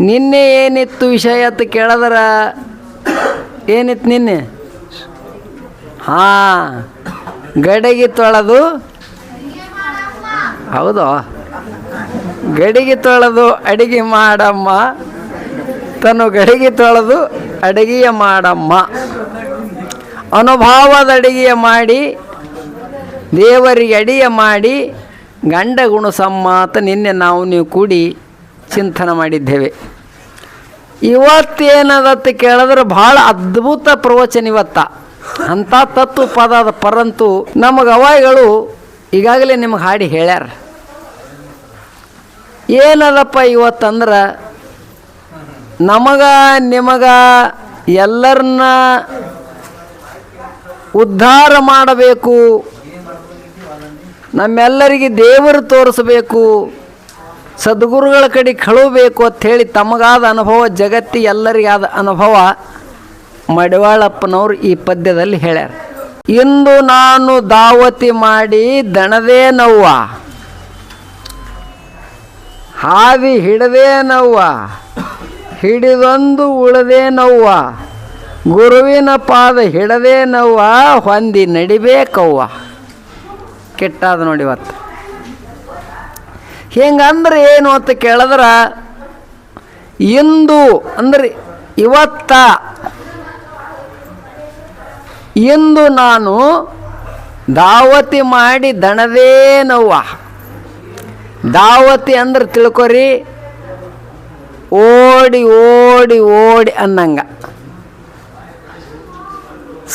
ನಿನ್ನೆ ಏನಿತ್ತು ವಿಷಯ ಅಂತ ಕೇಳಿದ್ರ ಏನಿತ್ತು ನಿನ್ನೆ? ಹಾಂ, ಗಡಿಗೆ ತೊಳೆದು, ಹೌದು, ಗಡಿಗೆ ತೊಳೆದು ಅಡಿಗೆ ಮಾಡಮ್ಮ, ತನು ಗಡಿಗೆ ತೊಳೆದು ಅಡಿಗೆಯ ಮಾಡಮ್ಮ, ಅನುಭವದ ಅಡಿಗೆಯ ಮಾಡಿ ದೇವರಿಗೆ ಅಡಿಗೆ ಮಾಡಿ ಗಂಡ ಗುಣಸಮ್ಮ ಅಂತ ನಿನ್ನೆ ನೀವು ಕೂಡಿ ಚಿಂತನೆ ಮಾಡಿದ್ದೇವೆ. ಇವತ್ತೇನದತ್ತು ಕೇಳಿದ್ರೆ ಭಾಳ ಅದ್ಭುತ ಪ್ರವಚನ ಇವತ್ತ. ಅಂಥ ತತ್ವ ಪದದ ಪರಂತು ನಮಗೆ ಅವಾಯಿಗಳು ಈಗಾಗಲೇ ನಿಮಗೆ ಹಾಡಿ ಹೇಳ್ಯಾರ. ಏನದಪ್ಪ ಇವತ್ತಂದ್ರೆ ನಮಗ ನಿಮಗ ಎಲ್ಲರನ್ನ ಉದ್ಧಾರ ಮಾಡಬೇಕು, ನಮ್ಮೆಲ್ಲರಿಗೆ ದೇವರು ತೋರಿಸಬೇಕು, ಸದ್ಗುರುಗಳ ಕಡೆ ಕಳುಬೇಕು ಅಂಥೇಳಿ ತಮಗಾದ ಅನುಭವ, ಜಗತ್ತಿಗೆ ಎಲ್ಲರಿಗಾದ ಅನುಭವ ಮಡಿವಾಳಪ್ಪನವರು ಈ ಪದ್ಯದಲ್ಲಿ ಹೇಳ್ಯಾರ. ಇಂದು ನಾನು ದಾವತಿ ಮಾಡಿ ದಣದೇ ನವ್ವ, ಹಾದಿ ಹಿಡದೇ ನವ್ವ, ಹಿಡಿದೊಂದು ಉಳದೇ ನವ್ವ, ಗುರುವಿನ ಪಾದ ಹಿಡದೇ ನವ್ವ, ಹೊಂದಿ ನಡಿಬೇಕವ್ವ. ಕೆಟ್ಟಾದ ನೋಡಿ ಇವತ್ತು. ಹಿಂಗಂದ್ರೆ ಏನು ಅಂತ ಕೇಳಿದ್ರೆ, ಇಂದು ಅಂದ್ರೆ ಇವತ್ತ, ಇಂದು ನಾನು ದಾವತಿ ಮಾಡಿ ದಣದೇ ನವ್ವ. ದಾವತಿ ಅಂದ್ರೆ ತಿಳ್ಕೊರಿ, ಓಡಿ ಓಡಿ ಓಡಿ ಅನ್ನಂಗ.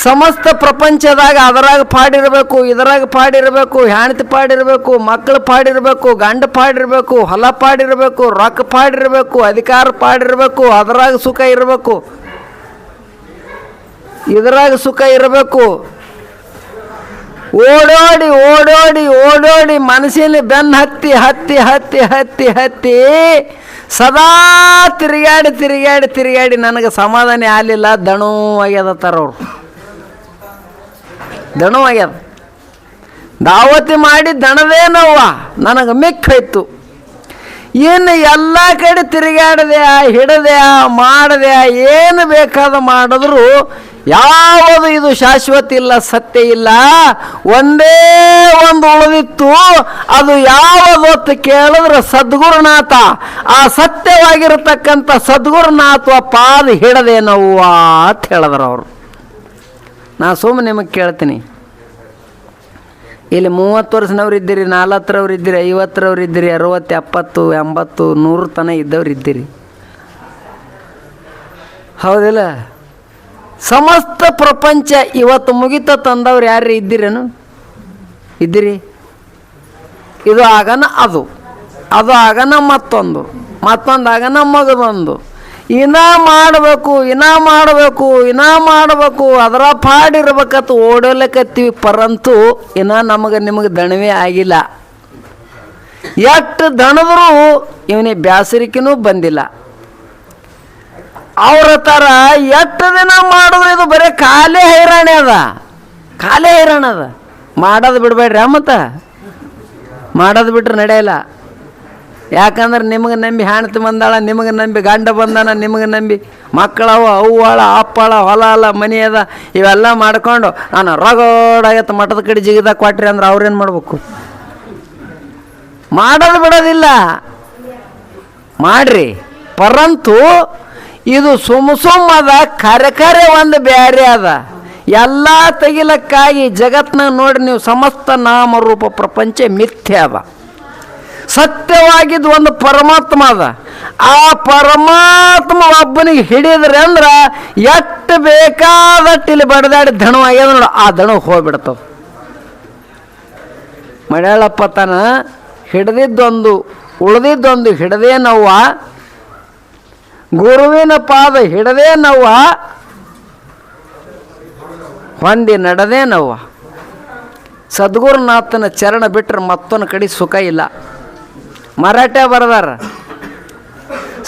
ಸಮಸ್ತ ಪ್ರಪಂಚದಾಗ ಅದರಾಗ ಪಾಡಿರಬೇಕು, ಇದರಾಗ ಪಾಡಿರಬೇಕು, ಹೆಣ್ತಿ ಪಾಡಿರಬೇಕು, ಮಕ್ಕಳು ಪಾಡಿರಬೇಕು, ಗಂಡ ಪಾಡಿರಬೇಕು, ಹೊಲ ಪಾಡಿರಬೇಕು, ರೊಕ್ಕ ಪಾಡಿರಬೇಕು, ಅಧಿಕಾರ ಪಾಡಿರಬೇಕು, ಅದರಾಗ ಸುಖ ಇರಬೇಕು, ಇದರಾಗ ಸುಖ ಇರಬೇಕು. ಓಡೋಡಿ ಓಡೋಡಿ ಓಡೋಡಿ ಮನಸ್ಸಿನ ಬೆನ್ನು ಹತ್ತಿ ಹತ್ತಿ ಹತ್ತಿ ಹತ್ತಿ ಹತ್ತಿ ಸದಾ ತಿರುಗಾಡಿ ತಿರುಗಾಡಿ ತಿರುಗಾಡಿ ನನಗೆ ಸಮಾಧಾನ ಆಗಲಿಲ್ಲ, ದಣು ಆಗ್ಯದ ತರವ್ರು, ದಣು ಆಗ್ಯದ. ದಾವತಿ ಮಾಡಿ ದಣದೇ ನೋವ ನನಗೆ ಮಿಕ್ಕಾಯ್ತು. ಇನ್ನು ಎಲ್ಲ ಕಡೆ ತಿರುಗಾಡಿದೆ, ಹಿಡದೆ, ಮಾಡಿದೆ, ಏನು ಬೇಕಾದ ಮಾಡಿದ್ರು ಯಾವುದು ಇದು ಶಾಶ್ವತ ಇಲ್ಲ, ಸತ್ಯ ಇಲ್ಲ. ಒಂದೇ ಒಂದು ಉಳಿದಿತ್ತು, ಅದು ಯಾವುದು ಅಂತ ಕೇಳಿದ್ರೆ ಸದ್ಗುರುನಾಥ. ಆ ಸತ್ಯವಾಗಿರತಕ್ಕಂಥ ಸದ್ಗುರುನಾಥ ಪಾದ ಹಿಡದೇನವ್ವ ಅಂತ ಹೇಳಿದ್ರು ಅವರು. ನಾ ಸುಮ್ಮನೆ ನಿಮಗೆ ಕೇಳ್ತೀನಿ, ಇಲ್ಲಿ 30 ವರ್ಷನವ್ರು ಇದ್ದೀರಿ, 40ರವ್ರು ಇದ್ದೀರಿ, 50ರವ್ರು ಇದ್ದೀರಿ, 60, 70, 80, 100 ತನಕ ಇದ್ದವ್ರು ಇದ್ದೀರಿ, ಹೌದಿಲ್ಲ? ಸಮಸ್ತ ಪ್ರಪಂಚ ಇವತ್ತು ಮುಗಿತ ತಂದವ್ರು ಯಾರು ಇದ್ದೀರೇನು? ಇದ್ದೀರಿ? ಇದು ಆಗನ ಅದು, ಅದು ಆಗನ ಮತ್ತೊಂದು, ಮತ್ತೊಂದು ಆಗನ ಮಗದೊಂದು. ಇನ್ನ ಮಾಡಬೇಕು, ಇನ್ನ ಮಾಡಬೇಕು, ಇನ್ನ ಮಾಡಬೇಕು, ಅದರ ಪಾಡಿರ್ಬೇಕತ್ತು ಓಡೋಲಕತ್ತೀವಿ. ಪರಂತು ಇನ್ನ ನಮಗೆ ನಿಮಗೆ ದಣವೇ ಆಗಿಲ್ಲ. ಎಷ್ಟು ದಣದ್ರು ಇವನಿಗೆ ಬ್ಯಾಸರಿಕೆನೂ ಬಂದಿಲ್ಲ. ಅವ್ರ ಥರ ಎಷ್ಟು ದಿನ ಮಾಡಿದ್ರು ಇದು ಬರೀ ಖಾಲಿ ಹೈರಾಣೆ ಅದ, ಖಾಲಿ ಹೈರಾಣ ಅದ. ಮಾಡೋದು ಬಿಡಬೇಡ್ರಿ, ಮತ್ತು ಮಾಡೋದು ಬಿಟ್ರೆ ನಡೆಯಲ್ಲ. ಯಾಕಂದ್ರೆ ನಿಮಗೆ ನಂಬಿ ಹೆಣ್ತಿ ಬಂದಾಳ, ನಿಮಗೆ ನಂಬಿ ಗಂಡ ಬಂದಾನ, ನಿಮಗೆ ನಂಬಿ ಮಕ್ಕಳವ, ಅವ್ವಾಳ, ಅಪ್ಪಳ, ಹೊಲ ಅಲ್ಲ, ಮನೆ ಅದ, ಇವೆಲ್ಲ ಮಾಡ್ಕೊಂಡು ನಾನು ರಗೋಡಾಗತ್ತೆ ಮಠದ ಕಡೆ ಜಿಗಿದಾಗ ಕೊಟ್ರಿ ಅಂದ್ರೆ ಅವ್ರೇನು ಮಾಡ್ಬೇಕು? ಮಾಡೋದು ಬಿಡೋದಿಲ್ಲ, ಮಾಡ್ರಿ. ಪರಂತು ಇದು ಸುಮ್ಮ ಕರೆ ಒಂದು ಬ್ಯಾರೆ ಅದ. ಎಲ್ಲ ತೆಗಿಲಕ್ಕಾಗಿ ಜಗತ್ನಾಗ ನೋಡಿ ನೀವು ಸಮಸ್ತ ನಾಮರೂಪ ಪ್ರಪಂಚ ಮಿಥ್ಯ ಅದ. ಸತ್ಯವಾಗಿದ್ದು ಒಂದು ಪರಮಾತ್ಮ ಅದ. ಆ ಪರಮಾತ್ಮ ಒಬ್ಬನಿಗೆ ಹಿಡಿದ್ರೆ ಅಂದ್ರೆ ಎಷ್ಟು ಬೇಕಾದಟ್ಟು ಇಲ್ಲಿ ಬಡದಾಡಿ ದಣು ಆಗ್ಯದ ನೋಡು, ಆ ದಣು ಹೋಗ್ಬಿಡ್ತವ. ಮಡ್ಯಾಳಪ್ಪ ತನ ಹಿಡ್ದಿದ್ದೊಂದು ಉಳ್ದಿದ್ದೊಂದು ಹಿಡದೇ ನೋವ, ಗುರುವಿನ ಪಾದ ಹಿಡದೇ ನೋವ, ಹೊಂದಿ ನಡೆದೇ ನೋವ. ಸದ್ಗುರುನಾಥನ ಚರಣ ಬಿಟ್ಟರೆ ಮತ್ತೊಂದು ಕಡೆ ಸುಖ ಇಲ್ಲ. ಮರಾಠ ಬರದಾರ,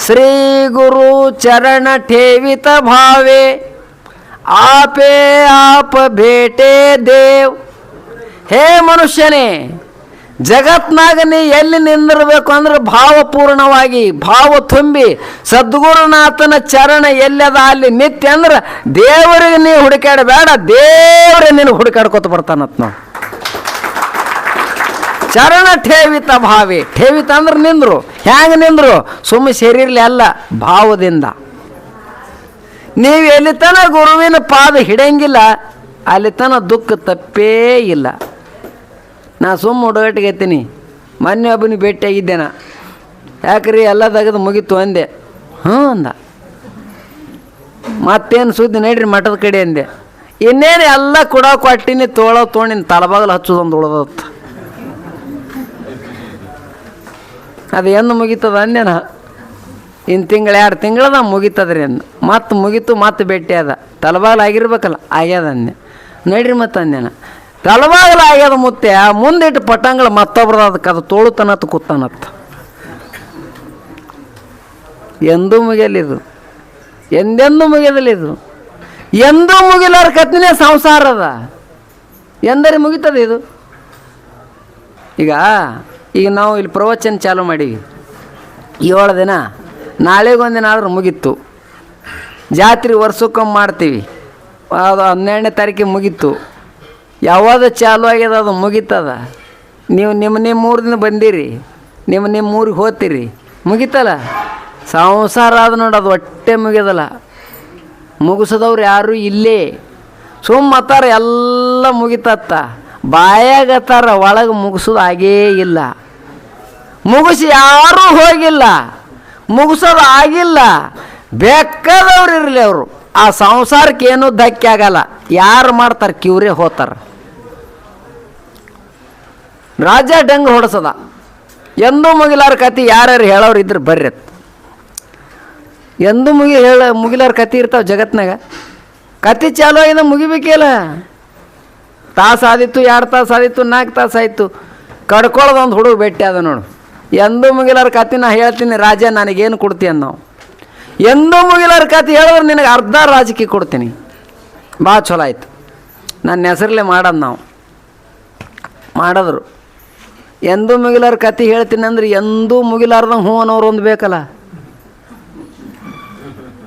ಶ್ರೀ ಗುರು ಚರಣ ठेवित भावे आपे आप भेटे देव. ಹೇ ಮನುಷ್ಯನೇ, ಜಗತ್ನಾಗ ನೀ ಎಲ್ಲಿ ನಿಂದಿರಬೇಕು ಅಂದ್ರೆ ಭಾವಪೂರ್ಣವಾಗಿ ಭಾವ ತುಂಬಿ ಸದ್ಗುರುನಾಥನ ಚರಣ ಎಲ್ಲದ ಅಲ್ಲಿ ನಿತ್ಯ ಅಂದ್ರೆ ದೇವರಿಗೆ ನೀ ಹುಡುಕಾಡಬೇಡ, ದೇವರೇ ನೀನು ಹುಡುಕಾಡ್ಕೊತ ಬರ್ತಾನತ್ ನಾವು. ಚರಣ ಠೇವಿತ ಭಾವಿ, ಠೇವಿತ ಅಂದ್ರೆ ನಿಂದ್ರು. ಹ್ಯಾಂಗ ನಿಂದ್ರು? ಸುಮ್ಮ ಶರೀರಲಿ ಅಲ್ಲ, ಭಾವದಿಂದ. ನೀವು ಎಲ್ಲಿ ತನ ಗುರುವಿನ ಪಾದ ಹಿಡಂಗಿಲ್ಲ ಅಲ್ಲಿ ತನ ದುಃಖ ತಪ್ಪೇ ಇಲ್ಲ. ನಾ ಸುಮ್ಮ ಹುಡುಗಟ್ಟಿಗೆ ಎತ್ತೀನಿ. ಮೊನ್ನೆ ಒಬ್ಬನಿಗೆ ಭೇಟಿಯಾಗಿದ್ದೇನ. ಯಾಕ್ರಿ ಎಲ್ಲ ತೆಗೆದು ಮುಗೀತು ಅಂದೆ. ಹ್ಞೂ ಅಂದ. ಮತ್ತೇನು ಸುದ್ದಿ ನಡ್ರಿ ಮಠದ ಕಡೆ ಅಂದೆ. ಇನ್ನೇನು ಎಲ್ಲ ಕೊಟ್ಟಿನಿ, ತೊಗೊಂಡಿನಿ, ತಲಬಾಗಲು ಹಚ್ಚೋದೊಂದು ಉಳ್ದತ್ತ. ಅದು ಎಂದು ಮುಗೀತದ ಅಂದೇನ. ಇನ್ನು ತಿಂಗಳು 2 ತಿಂಗಳದ ಮುಗೀತದ್ರಿ ಅಂದ. ಮತ್ತೆ ಮುಗೀತು, ಮತ್ತೆ ಭೇಟಿ ಅದ. ತಲಬಾಗಲು ಆಗಿರ್ಬೇಕಲ್ಲ, ಆಗ್ಯದ ಅಂದೆ. ನಡ್ರಿ ಮತ್ತೆ ಅಂದೇನ. ತಲಬಾಗಲು ಆಗ್ಯದ ಮುತ್ತೆ, ಮುಂದಿಟ್ಟು ಪಟ್ಟಂಗಳ ಮತ್ತೊಬ್ರದ ಅದಕ್ಕೆ ಅದು ತೋಳುತನತ್ತು ಕೂತಾನತ್ತ. ಎಂದೂ ಮುಗಿಯಲಿದು, ಎಂದೆಂದೂ ಮುಗಿಯದಿಲ್ಲ ಇದು. ಎಂದೂ ಮುಗಿಲಾರ ಕತ್ತಿನೇ ಸಂಸಾರದ. ಎಂದರೆ ಮುಗಿತದೆ ಇದು. ಈಗ ನಾವು ಇಲ್ಲಿ ಪ್ರವಚನ ಚಾಲು ಮಾಡೀವಿ 7 ದಿನ. ನಾಳೆಗೊಂದಿನ ಆದ್ರೆ ಮುಗೀತು. ಜಾತ್ರೆ ವರ್ಷಕ್ಕೊಮ್ಮೆ ಮಾಡ್ತೀವಿ, ಅದು 12ನೇ ತಾರೀಕಿಗೆ ಮುಗೀತು. ಯಾವಾಗ ಚಾಲು ಆಗ್ಯದ ಅದು ಮುಗೀತದ. ನೀವು ನಿಮ್ಮ ಊರಿಂದ ಬಂದಿರಿ, ನಿಮ್ಮ ಊರಿಗೆ ಹೋಗ್ತೀರಿ, ಮುಗೀತಲ್ಲ. ಸಂಸಾರ ಆದ ನೋಡಿ, ಅದು ಹೊಟ್ಟೆ ಮುಗಿಯೋದಲ್ಲ. ಮುಗಿಸೋದವ್ರು ಯಾರು ಇಲ್ಲೇ ಸುಮ್ಮತ್ತಾರ, ಎಲ್ಲ ಮುಗಿತತ್ತ. ಬಾಯಾಗತ್ತಾರ, ಒಳಗೆ ಮುಗಿಸೋದು ಆಗೇ ಇಲ್ಲ. ಮುಗಿಸಿ ಯಾರೂ ಹೋಗಿಲ್ಲ, ಮುಗಿಸೋದು ಆಗಿಲ್ಲ. ಬೇಕಾದವ್ರು ಇರಲಿ, ಅವರು ಆ ಸಂಸಾರಕ್ಕೆ ಏನೂ ಧಕ್ಕೆ ಆಗಲ್ಲ. ಯಾರು ಮಾಡ್ತಾರೆ ಕಿವ್ರೇ ಹೋಗ್ತಾರೆ. ರಾಜ ಡಂಗ್ ಹೊಡೆಸದ. ಎಂದೂ ಮುಗಿಲಾರ ಕತೆ ಯಾರ್ಯಾರು ಹೇಳೋರು ಇದ್ರೆ ಬರ್ರಿ. ಎಂದೂ ಮುಗಿಲಾರ ಕತೆ ಇರ್ತಾವೆ ಜಗತ್ನಾಗ. ಕತೆ ಚಾಲು ಆಗಿದೆ, ಮುಗಿಬೇಕಿಲ್ಲ. ತಾಸು ಆದಿತ್ತು, 2 ತಾಸು ಆದಿತ್ತು, 4 ತಾಸು ಆಯಿತು. ಕಡ್ಕೊಳ್ಳೋದೊಂದು ಹುಡುಗ ಭೇಟಿ ಅದ ನೋಡು. ಎಂದೂ ಮುಗಿಲಾರ ಕತೆ ನಾ ಹೇಳ್ತೀನಿ, ರಾಜ ನನಗೇನು ಕೊಡ್ತೀಯ ನಾವು. ಎಂದೂ ಮುಗಿಲಾರ ಕತೆ ಹೇಳಿದ್ರೆ ನಿನಗೆ ಅರ್ಧ ರಾಜಕೀಯ ಕೊಡ್ತೀನಿ. ಭಾಳ ಚಲೋ ಆಯಿತು, ನನ್ನ ಹೆಸರಲ್ಲೇ ಮಾಡೋದು ನಾವು. ಮಾಡಿದ್ರು. ಎಂದೂ ಮುಗಿಲಾರ ಕತೆ ಹೇಳ್ತೀನಿ ಅಂದ್ರೆ ಎಂದೂ ಮುಗಿಲಾರ್ದಂಗೆ ಹ್ಞೂ ಅನ್ನೋರು ಒಂದು ಬೇಕಲ್ಲ.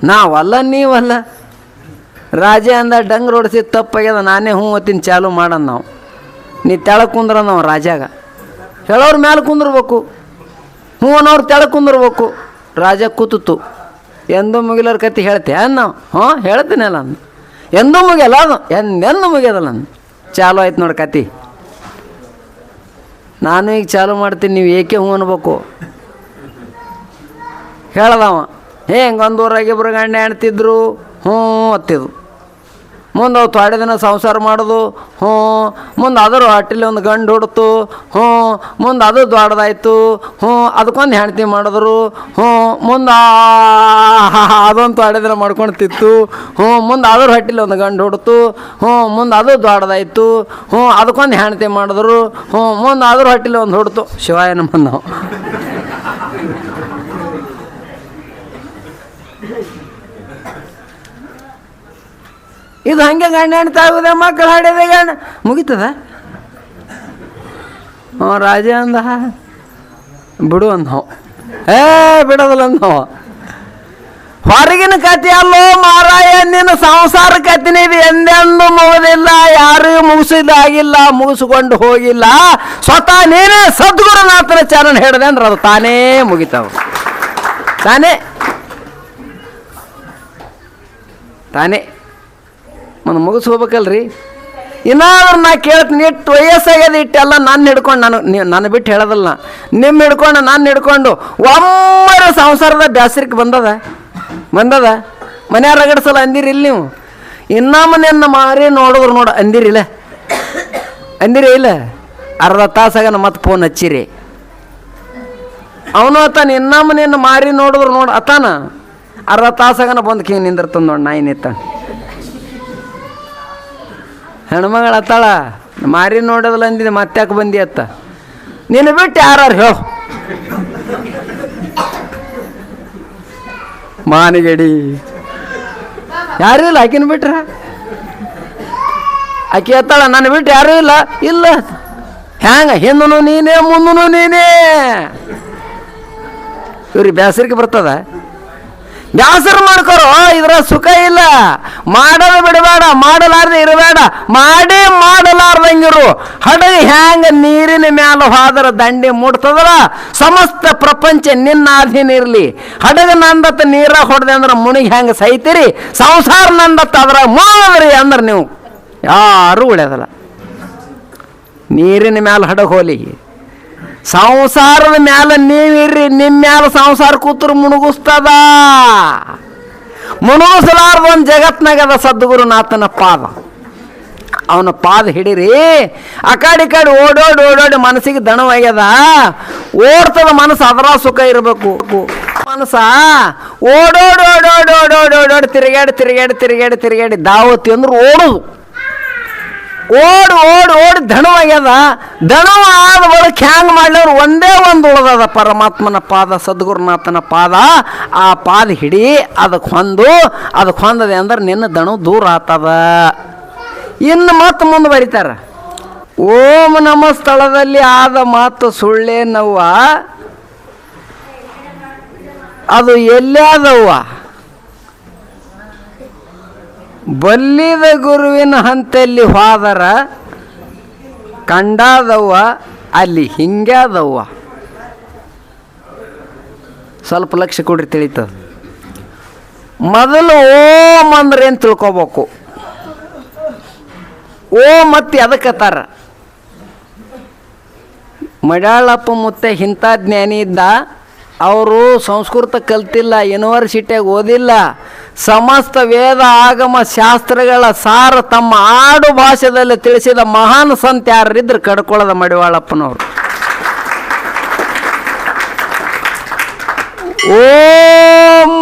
ನಾವಲ್ಲ, ನೀವಲ್ಲ. ರಾಜ ಅಂದ ಡಂಗ್ ಹೊಡ್ಸಿ ತಪ್ಪಾಗ್ಯದ, ನಾನೇ ಹ್ಞೂ ಓದ್ತೀನಿ, ಚಾಲು ಮಾಡೋಣ ನಾವು. ನೀ ತೆಳಗೆ ಕುಂದ್ರ ನಾವು ರಾಜಾಗ ಹೇಳೋರು ಮ್ಯಾಲೆ ಕುಂದಿರ್ಬೇಕು, ಹ್ಞೂ ಅನ್ನೋರು ತೆಳಗೆ ಕುಂದಿರ್ಬೇಕು. ರಾಜ ಕೂತು ಎಂದೂ ಮುಗಿಲಾರ ಕತೆ ಹೇಳ್ತೆ ನಾವು. ಹ್ಞೂ ಹೇಳ್ತೀನಲ್ಲ ಅಂದು. ಎಂದೂ ಮುಗಿಯಲ್ಲ ಅದು, ಎಂದೆಂದೂ ಮುಗಿಯೋದಲ್ಲ ಅಂದು. ಚಾಲು ಆಯ್ತು ನೋಡಿ ಕತೆ. ನಾನು ಈಗ ಚಾಲು ಮಾಡ್ತೀನಿ, ನೀವು ಏಕೆ ಹ್ಞೂ ಅನ್ಬೇಕು. ಹೇಳ್ದವ ಹೆಂಗೊಂದು ಊರಾಗ 2 ಗಂಟೆ ಹೆಣ್ತಿದ್ರು, ಹ್ಞೂ ಅತ್ತಿದ್ದು. ಮುಂದೆ ಅವು ಥೋಡೆ ದಿನ ಸಂಸಾರ ಮಾಡೋದು, ಹ್ಞೂ. ಮುಂದೆ ಅದರು ಹೊಟ್ಟೆಲಿ ಒಂದು ಗಂಡು ಹುಡ್ತು, ಹ್ಞೂ. ಮುಂದೆ ಅದು ದೊಡ್ಡದಾಯ್ತು, ಹ್ಞೂ. ಅದಕ್ಕೊಂದು ಹೆಂಡ್ತಿ ಮಾಡಿದ್ರು, ಹ್ಞೂ. ಮುಂದೆ ಅದೊಂದು ಥೋಡೆ ದಿನ ಮಾಡ್ಕೊಳ್ತಿತ್ತು, ಹ್ಞೂ. ಮುಂದೆ ಅದ್ರ ಹೊಟ್ಟೆಲಿ ಒಂದು ಗಂಡು ಹುಡ್ತು, ಹ್ಞೂ. ಮುಂದೆ ಅದು ದೊಡ್ಡದಾಯ್ತು, ಹ್ಞೂ. ಅದಕ್ಕೊಂದು ಹೆಂಡ್ತಿ ಮಾಡಿದ್ರು, ಹ್ಞೂ. ಮುಂದೆ ಅದ್ರ ಹೊಟ್ಟೆಲಿ ಒಂದು ಹುಡ್ತು. ಶಿವಾಯ ನಮ್ಮ ನಾವು ಇದು ಹಂಗೆ ಗಂಡ ಹೆಣ್ತಾ ಆಗುದೆ, ಮಕ್ಕಳು ಹಾಡಿದೆ ಗಂಡ ಮುಗೀತದ. ಹ್ಞೂ ರಾಜ ಅಂದ ಬಿಡು ಅಂದ ನಾವು. ಬಿಡೋದಿಲ್ಲ ಅಂದ ನಾವು. ಹೊರಗಿನ ಕತೆ ಅಲ್ಲೋ ಮಾರಾಯ, ನಿನ್ನ ಸಂಸಾರ ಕತ್ತಿನ ಇದು ಎಂದೆಂದೂ ಮುಗಿದಿಲ್ಲ, ಯಾರಿಗೂ ಮುಗಿಸಿದಾಗಿಲ್ಲ, ಮುಗಿಸ್ಕೊಂಡು ಹೋಗಿಲ್ಲ. ಸ್ವತಃ ನೀನೇ ಸದ್ಗುರುನಾಥನ ಚರಣ ಹೇಳಿದೆ ಅಂದ್ರೆ ಅದು ತಾನೇ ಮುಗಿತಾವ. ತಾನೇ ಒಂದು ಮುಗಿಸ್ ಹೋಗ್ಬೇಕಲ್ರಿ. ಇನ್ನಾದ್ರೂ ನಾ ಕೇಳ್ತೀನಿ, ಇಟ್ಟು ವಯಸ್ಸಾಗ್ಯದ ಇಟ್ಟೆಲ್ಲ ನಾನು ಹಿಡ್ಕೊಂಡು, ನನ್ನ ಬಿಟ್ಟು ಹೇಳೋದಲ್ಲ, ನಿಮ್ಮ ಹಿಡ್ಕೊಂಡು ನಾನು ಹಿಡ್ಕೊಂಡು ಒಮ್ಮರೆ ಸಂಸಾರದ ಬ್ಯಾಸರಿಕೆ ಬಂದದ. ಮನೆಯಾಗ ರಗಡ್ಸಲ್ಲ ಅಂದಿರಿ ಇಲ್ಲಿ ನೀವು. ಇನ್ನೊಮ್ಮನೆಯನ್ನು ಮಾರಿ ನೋಡಿದ್ರು ನೋಡು ಅಂದಿರಿ ಇಲ್ಲ. ಅರ್ಧ ತಾಸಾಗನ ಮತ್ತೆ ಫೋನ್ ಹಚ್ಚಿರಿ. ಅವನು ಅತ್ತಾನ, ಇನ್ನೊಮ್ಮನೆಯನ್ನು ಮಾರಿ ನೋಡಿದ್ರು ನೋಡು ಅತ್ತಾನ. ಅರ್ಧ ತಾಸಾಗನ ಬಂದು ಕಿಂಗ್ ನಿಂದಿರ್ತಂದು ನೋಡಿ, ನಾಯಿ ನಿತ್ತ. ಹೆಣ್ಮಗಳು ಅತ್ತಾಳ, ಮಾರಿ ನೋಡೋದಲ್ಲ ಅಂದಿದೆ, ಮತ್ತ್ಯಾಕೆ ಬಂದಿ ಅತ್ತ. ನೀನು ಬಿಟ್ಟು ಯಾರು ಹೇಳು ಮಾನಿಗಡಿ. ಯಾರೂ ಇಲ್ಲ ಆಕಿನ ಬಿಟ್ರ. ಆಕೆ ಅತ್ತಾಳ, ನಾನು ಬಿಟ್ಟು ಯಾರೂ ಇಲ್ಲ. ಹ್ಯಾಂಗ ಹಿಂದೂ ನೀನೇ ಮುಂದೂ ನೀನೇ. ಇವ್ರಿಗೆ ಬೇಸರಿಕೆ ಬರ್ತದ? ಬ್ಯಾಸರ ಮಾಡ್ಕೊರೋ, ಇದ್ರ ಸುಖ ಇಲ್ಲ. ಮಾಡೋದು ಬಿಡಬೇಡ, ಮಾಡಲಾರ್ದೆ ಇರಬೇಡ, ಮಾಡೇ ಮಾಡಲಾರ್ದಂಗಿರು. ಹಡಗ ಹ್ಯಾಂಗ ನೀರಿನ ಮ್ಯಾಲ ಹೋದ್ರ ದಂಡೆ ಮುಡ್ತದಲ್ಲ, ಸಮಸ್ತ ಪ್ರಪಂಚ ನಿನ್ನ ಅಧೀನ ಇರಲಿ. ಹಡಗ ನಂದತ್ತ ನೀರ ಹೊಡೆದೆ ಅಂದ್ರೆ ಮುಣಿಗೆ ಹೆಂಗೆ ಸೈತೀರಿ, ಸಂಸಾರ ನಂದತ್ತ ಅದ್ರ ಮುಳದ್ರಿ ಅಂದ್ರೆ ನೀವು ಯಾರೂ ಉಳಿಯೋದಲ್ಲ. ನೀರಿನ ಮ್ಯಾಲ ಹಡಗ ಹೋಲಿ, ಸಂಸಾರದ ಮ್ಯಾಲ ನೀವಿರ್ರಿ, ನಿಮ್ಮ ಮ್ಯಾಲ ಸಂಸಾರ ಕೂತರು ಮುಣುಗಿಸ್ತದ. ಮುಣುಗಿಸಲಾರ್ದ ಒಂದು ಜಗತ್ನಾಗದ ಸದ್ಗುರುನಾಥನ ಪಾದ. ಅವನ ಪಾದ ಹಿಡೀರಿ. ಆ ಕಡೆ ಓಡೋಡಿ ಮನಸ್ಸಿಗೆ ದಣವಾಗ್ಯದ, ಓಡ್ತದ ಮನಸ್ಸು, ಅದರ ಸುಖ ಇರಬೇಕು. ಮನಸ್ಸ ಓಡೋಡಿ ತಿರುಗಾಡಿ ದಾವತಿ ಅಂದ್ರೆ ಓಡುದು. ಓಡಿ ದಣವಾಗ್ಯದ. ದಣವ ಆದ ಬಳಿಕ ಹ್ಯಾಂಗ ಮಾಡ್ಲವ್ರು ಒಂದೇ ಒಂದು ಉಳ್ದದ, ಪರಮಾತ್ಮನ ಪಾದ, ಸದ್ಗುರುನಾಥನ ಪಾದ. ಆ ಪಾದ ಹಿಡಿ, ಅದಕ್ಕೆ ಹೊಂದದೆ ಅಂದ್ರೆ ನಿನ್ನ ದಣು ದೂರ ಆಗ್ತದ. ಇನ್ನು ಮತ್ತೆ ಮುಂದೆ ಬರೀತಾರ, ಓಂ ನಮ ಸ್ಥಳದಲ್ಲಿ ಆದ ಮಾತು ಸುಳ್ಳೇನವ್ವ, ಅದು ಎಲ್ಲಾದವ್ವ, ಬಲ್ಲಿದ ಗುರುವಿನ ಹಂತಲ್ಲಿ ಹೋದರ ಕಂಡಾದವ್ವ, ಅಲ್ಲಿ ಹಿಂಗ್ಯಾದವ್ವ. ಸ್ವಲ್ಪ ಲಕ್ಷ್ಯ ಕೊಡ್ರಿ, ತಿಳಿತದ. ಮೊದಲು ಓಂ ಅಂದ್ರೆ ಏನು ತಿಳ್ಕೊಬೇಕು. ಓಂ ಮತ್ತೆ ಅದಕ್ಕತ್ತಾರ. ಮಡ್ಯಾಳಪ್ಪ ಮುತ್ತೆ ಇಂಥ ಜ್ಞಾನಿ ಇದ್ದ. ಅವರು ಸಂಸ್ಕೃತ ಕಲ್ತಿಲ್ಲ, ಯೂನಿವರ್ಸಿಟಿಯಾಗ ಓದಿಲ್ಲ. ಸಮಸ್ತ ವೇದ ಆಗಮ ಶಾಸ್ತ್ರಗಳ ಸಾರ ತಮ್ಮ ಆಡು ಭಾಷೆದಲ್ಲಿ ತಿಳಿಸಿದ ಮಹಾನ್ ಸಂತ ಯಾರಿದ್ರು ಕಡ್ಕೊಳ್ಳದ ಮಡಿವಾಳಪ್ಪನವರು. ಓಂ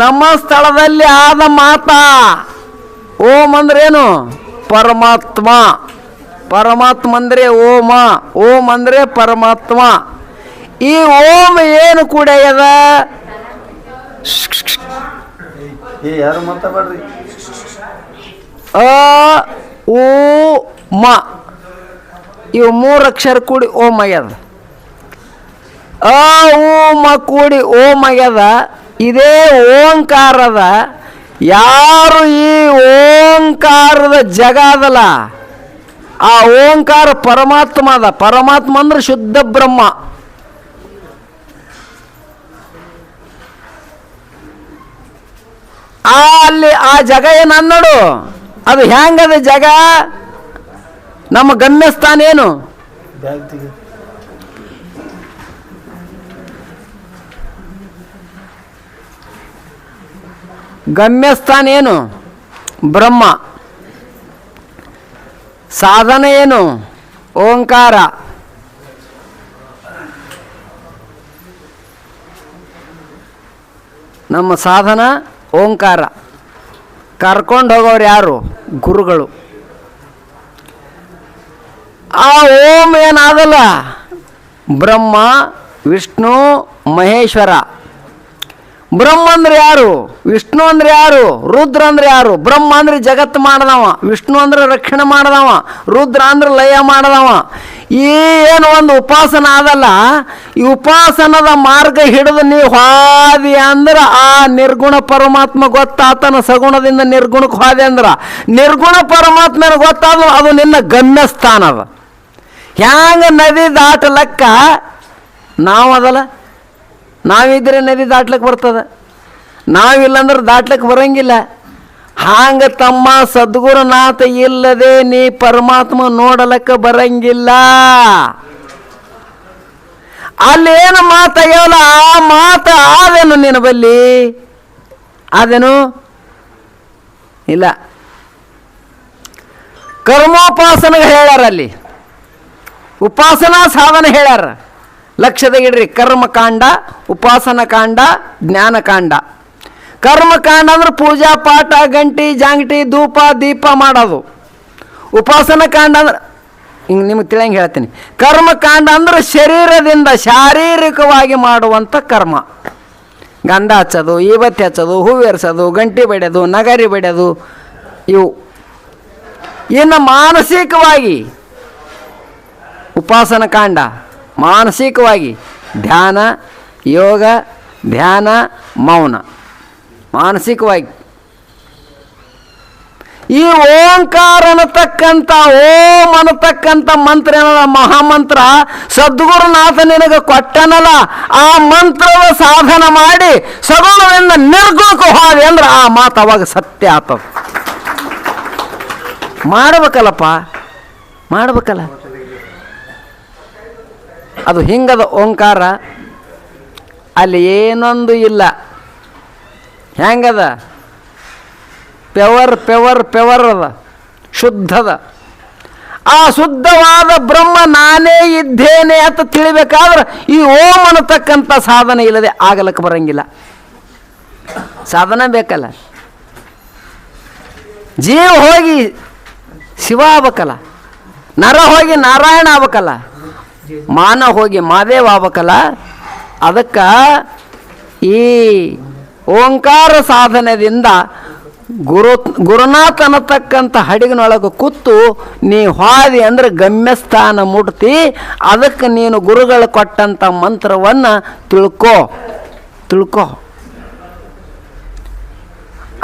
ನಮ್ಮ ಸ್ಥಳದಲ್ಲಿ ಆದ ಮಾತಾ. ಓಂ ಅಂದ್ರೇನು? ಪರಮಾತ್ಮ. ಪರಮಾತ್ಮ ಅಂದರೆ ಓಮ, ಓಂ ಅಂದರೆ ಪರಮಾತ್ಮ. ಈ ಓಂ ಏನು ಕೂಡ ಅದ? ಯಾರು ಮಾತಾಡ್ರಿ. ಅ ಉ ಮ, ಇವು 3 ಅಕ್ಷರ ಕೂಡಿ ಓಂ ಆಗ್ಯದ. ಅ ಉ ಮ ಕೂಡಿ ಓಂ ಆಗ್ಯದ. ಇದೇ ಓಂಕಾರದ. ಯಾರು ಈ ಓಂಕಾರದ ಜಗ ಅದಲ್ಲ, ಆ ಓಂಕಾರ ಪರಮಾತ್ಮ ಅದ. ಪರಮಾತ್ಮ ಅಂದ್ರೆ ಶುದ್ಧ ಬ್ರಹ್ಮ. ಅಲ್ಲಿ ಆ ಜಗ ಏನು ಅನ್ನೋಡು, ಅದು ಹೆಂಗದ ಜಗ? ನಮ್ಮ ಗಮ್ಯಸ್ಥಾನ ಏನು? ಗಮ್ಯಸ್ಥಾನ ಏನು? ಬ್ರಹ್ಮ. ಸಾಧನ ಏನು? ಓಂಕಾರ. ನಮ್ಮ ಸಾಧನ ಓಂಕಾರ. ಕರ್ಕೊಂಡು ಹೋಗೋರು ಯಾರು? ಗುರುಗಳು. ಆ ಓಂ ಏನಾದಲ್ಲ, ಬ್ರಹ್ಮ, ವಿಷ್ಣು, ಮಹೇಶ್ವರ. ಬ್ರಹ್ಮ ಅಂದ್ರೆ ಯಾರು? ವಿಷ್ಣು ಅಂದ್ರೆ ಯಾರು? ರುದ್ರ ಅಂದ್ರೆ ಯಾರು? ಬ್ರಹ್ಮ ಅಂದ್ರೆ ಜಗತ್ತು ಮಾಡದವ, ವಿಷ್ಣು ಅಂದ್ರೆ ರಕ್ಷಣೆ ಮಾಡದವ, ರುದ್ರ ಅಂದ್ರೆ ಲಯ ಮಾಡದವ. ಈ ಏನು ಒಂದು ಉಪಾಸನ ಆದಲ್ಲ, ಈ ಉಪಾಸನದ ಮಾರ್ಗ ಹಿಡಿದು ನೀವು ಹಾದಿ ಅಂದ್ರೆ ಆ ನಿರ್ಗುಣ ಪರಮಾತ್ಮ ಗೊತ್ತಾತನ. ಸಗುಣದಿಂದ ನಿರ್ಗುಣಕ್ಕೆ ಹಾದಿ ಅಂದ್ರೆ ನಿರ್ಗುಣ ಪರಮಾತ್ಮನ ಗೊತ್ತಾದ, ಅದು ನಿನ್ನ ಗಮ್ಯಸ್ಥಾನ. ಅದ ಹ್ಯಾಂಗ ನದಿ ದಾಟಲಕ್ಕ ನಾವದಲ್ಲ, ನಾವಿದ್ರೆ ನದಿ ದಾಟ್ಲಿಕ್ಕೆ ಬರ್ತದ, ನಾವಿಲ್ಲಂದ್ರೆ ದಾಟ್ಲಿಕ್ಕೆ ಬರಂಗಿಲ್ಲ. ಹಾಂಗ ತಮ್ಮ ಸದ್ಗುರುನಾಥ ಇಲ್ಲದೆ ನೀ ಪರಮಾತ್ಮ ನೋಡಲಕ್ಕ ಬರಂಗಿಲ್ಲ. ಅಲ್ಲೇನು ಮಾತಾಗ್ಯಾವಲ್ಲ, ಆ ಮಾತು ಆದೇನು ನಿನ್ನ ಬಲ್ಲಿ? ಆದೇನು ಇಲ್ಲ. ಕರ್ಮೋಪಾಸನೆಗೆ ಹೇಳ್ಯಾರ, ಅಲ್ಲಿ ಉಪಾಸನಾ ಸಾಧನ ಹೇಳ್ಯಾರ. ಲಕ್ಷದಾಗಿಡ್ರಿ, ಕರ್ಮಕಾಂಡ, ಉಪಾಸನ ಕಾಂಡ, ಜ್ಞಾನಕಾಂಡ. ಕರ್ಮಕಾಂಡ ಅಂದ್ರೆ ಪೂಜಾ ಪಾಠ, ಗಂಟಿ ಜಾಂಗಟಿ, ಧೂಪ ದೀಪ ಮಾಡೋದು. ಉಪಾಸನ ಕಾಂಡ ಅಂದ್ರೆ ಹಿಂಗೆ ನಿಮಗೆ ತಿಳಿಯಂಗೆ ಹೇಳ್ತೀನಿ. ಕರ್ಮಕಾಂಡ ಅಂದ್ರೆ ಶರೀರದಿಂದ ಶಾರೀರಿಕವಾಗಿ ಮಾಡುವಂಥ ಕರ್ಮ. ಗಂಧ ಹಚ್ಚೋದು, ಈಬತ್ತಿ ಹಚ್ಚೋದು, ಹೂವು ಏರ್ಸೋದು, ಗಂಟಿ ಬಡಿಯೋದು, ನಗರಿ ಬಡಿಯೋದು, ಇವು. ಇನ್ನು ಮಾನಸಿಕವಾಗಿ ಉಪಾಸನ ಕಾಂಡ ಮಾನಸಿಕವಾಗಿ ಧ್ಯಾನ, ಯೋಗ, ಧ್ಯಾನ, ಮೌನ. ಮಾನಸಿಕವಾಗಿ ಈ ಓಂಕಾರ ಅನ್ನತಕ್ಕಂಥ ಓಂ ಅನ್ನತಕ್ಕಂಥ ಮಂತ್ರ ಏನಲ್ಲ, ಮಹಾಮಂತ್ರ ಸದ್ಗುರುನಾಥ ನಿನಗೆ ಕೊಟ್ಟನಲ್ಲ, ಆ ಮಂತ್ರದ ಸಾಧನ ಮಾಡಿ ಸಗುಣದಿಂದ ನಿರ್ಗುಣಕ್ಕೆ ಹೋದೆ ಅಂದ್ರೆ ಆ ಮಾತು ಅವಾಗ ಸತ್ಯ ಆಗ್ತದ. ಮಾಡ್ಬೇಕಲ್ಲಪ್ಪ, ಮಾಡ್ಬೇಕಲ್ಲ. ಅದು ಹಿಂಗದ ಓಂಕಾರ, ಅಲ್ಲಿ ಏನೊಂದು ಇಲ್ಲ. ಹೆಂಗದ? ಪೆವರ್ ಅದ, ಶುದ್ಧದ. ಆ ಶುದ್ಧವಾದ ಬ್ರಹ್ಮ ನಾನೇ ಇದ್ದೇನೆ ಅಂತ ತಿಳಿಬೇಕಾದ್ರೆ ಈ ಓಂ ಅನ್ನತಕ್ಕಂಥ ಸಾಧನೆ ಇಲ್ಲದೆ ಆಗಲಕ್ಕೆ ಬರಂಗಿಲ್ಲ. ಸಾಧನ ಬೇಕಲ್ಲ. ಜೀವ ಹೋಗಿ ಶಿವ ಆಗ್ಬೇಕಲ್ಲ, ನರ ಹೋಗಿ ನಾರಾಯಣ ಆಗ್ಬೇಕಲ್ಲ, ಮಾನ ಹೋಗಿ ಮಾದೇವ ಆಗ್ಬೇಕಲ್ಲ. ಅದಕ್ಕೆ ಈ ಓಂಕಾರ ಸಾಧನೆಯಿಂದ ಗುರುನಾಥ ಅನ್ನತಕ್ಕಂಥ ಹಡಗಿನೊಳಗೆ ಕೂತು ನೀ ಹಾದಿ ಅಂದ್ರೆ ಗಮ್ಯಸ್ಥಾನ ಮುಟ್ತಿ. ಅದಕ್ಕೆ ನೀನು ಗುರುಗಳು ಕೊಟ್ಟಂಥ ಮಂತ್ರವನ್ನು ತಿಳ್ಕೊ.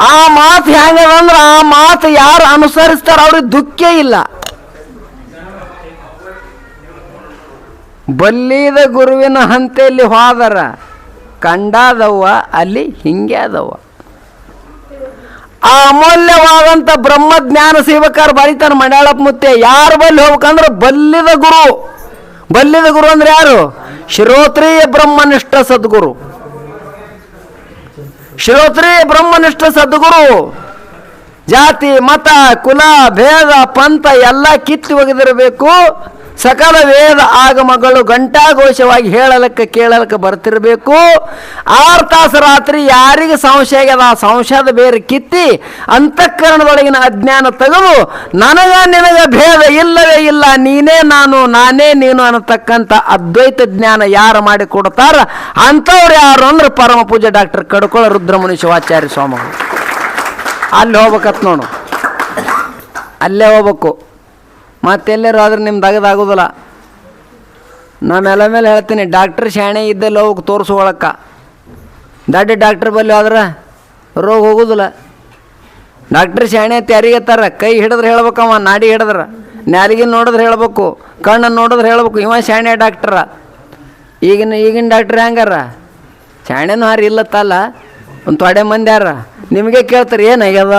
ಆ ಮಾತು ಹೆಂಗದಂದ್ರೆ ಆ ಮಾತು ಯಾರು ಅನುಸರಿಸ್ತಾರ ಅವ್ರಿಗೆ ದುಃಖ ಇಲ್ಲ. ಬಲ್ಲಿದ ಗುರುವಿನ ಹಂತೆಯಲ್ಲಿ ಹೋದರ ಕಂಡಾದವ್ವ ಅಲ್ಲಿ ಹಿಂಗೆ ಅದವ್ವ. ಆ ಅಮೂಲ್ಯವಾದಂಥ ಬ್ರಹ್ಮಜ್ಞಾನ ಸೇವಕರು ಬರೀತಾನೆ ಮಂಡ್ಯಾಳಪ್ಪ ಮುತ್ತೆ. ಯಾರು ಬಲ್ಲಿ ಹೋಗ್ಬೇಕಂದ್ರೆ ಬಲ್ಲಿದ ಗುರು. ಬಲ್ಲಿದ ಗುರು ಅಂದ್ರೆ ಯಾರು? ಶ್ರೋತ್ರಿಯ ಬ್ರಹ್ಮನಿಷ್ಠ ಸದ್ಗುರು. ಶ್ರೋತ್ರಿಯ ಬ್ರಹ್ಮನಿಷ್ಠ ಸದ್ಗುರು ಜಾತಿ, ಮತ, ಕುಲ, ಭೇದ, ಪಂಥ ಎಲ್ಲ ಕಿತ್ತು ಒಗೆದಿರಬೇಕು. ಸಕಲ ವೇದ ಆಗಮಗಳು ಘಂಟಾಘೋಷವಾಗಿ ಕೇಳಲಕ್ಕೆ ಬರ್ತಿರಬೇಕು. 6 ತಾಸು ರಾತ್ರಿ ಯಾರಿಗೆ ಸಂಶಯ ಆಗ್ಯದ ಆ ಸಂಶಯದ ಬೇರೆ ಕಿತ್ತಿ ಅಂತಃಕರಣದೊಳಗಿನ ಅಜ್ಞಾನ ತೆಗೆದು ನಿನಗ ಭೇದ ಇಲ್ಲವೇ ಇಲ್ಲ, ನೀನೇ ನಾನು ನಾನೇ ನೀನು ಅನ್ನತಕ್ಕಂಥ ಅದ್ವೈತ ಜ್ಞಾನ ಯಾರು ಮಾಡಿ ಕೊಡ್ತಾರ ಅಂಥವ್ರು ಯಾರು ಅಂದ್ರೆ ಪರಮ ಪೂಜ್ಯ ಡಾಕ್ಟರ್ ಕಡ್ಕೊಳ ರುದ್ರಮುನಿ ಶಿವಾಚಾರ್ಯ ಸ್ವಾಮಿಗಳು. ಅಲ್ಲಿ ಹೋಗ್ಬೇಕತ್ ನೋಡು, ಅಲ್ಲೇ ಹೋಗ್ಬೇಕು. ಮತ್ತೆಲ್ಲರೂ ಆದ್ರೆ ನಿಮ್ದು ಅಗದಾಗೋದಿಲ್ಲ. ನಾನು ಮೇಲೆ ಹೇಳ್ತೀನಿ, ಡಾಕ್ಟ್ರ್ ಶಾಣೆ ಇದ್ದಲ್ಲ ಹೋಗಿ ತೋರಿಸ್ಕೊಳಕ್ಕ. ದೊಡ್ಡ ಡಾಕ್ಟ್ರ್ ಬಲ್ಲಿ ಆದ್ರೆ ರೋಗ ಹೋಗೋದಿಲ್ಲ. ಡಾಕ್ಟ್ರ್ ಶಾಣೆ ಅಂತ ಯಾರಿಗೆತ್ತಾರ? ಕೈ ಹಿಡಿದ್ರೆ ಹೇಳ್ಬೇಕವ, ನಾಡಿ ಹಿಡಿದ್ರೆ, ನ್ಯಾಲಿಗೆ ನೋಡಿದ್ರೆ ಹೇಳ್ಬೇಕು, ಕಣ್ಣು ನೋಡಿದ್ರೆ ಹೇಳ್ಬೇಕು ಇವ ಶಾಣೆ ಡಾಕ್ಟ್ರ. ಈಗಿನ ಡಾಕ್ಟ್ರ್ ಹೆಂಗಾರ? ಶಾಣೆನೂ ಹಾರಿ ಇಲ್ಲತ್ತಲ್ಲ, ಒಂದು ತೊಡೆ ಮಂದಿ ಯಾರ ನಿಮಗೆ ಕೇಳ್ತಾರೆ ಏನಾಗ್ಯದ,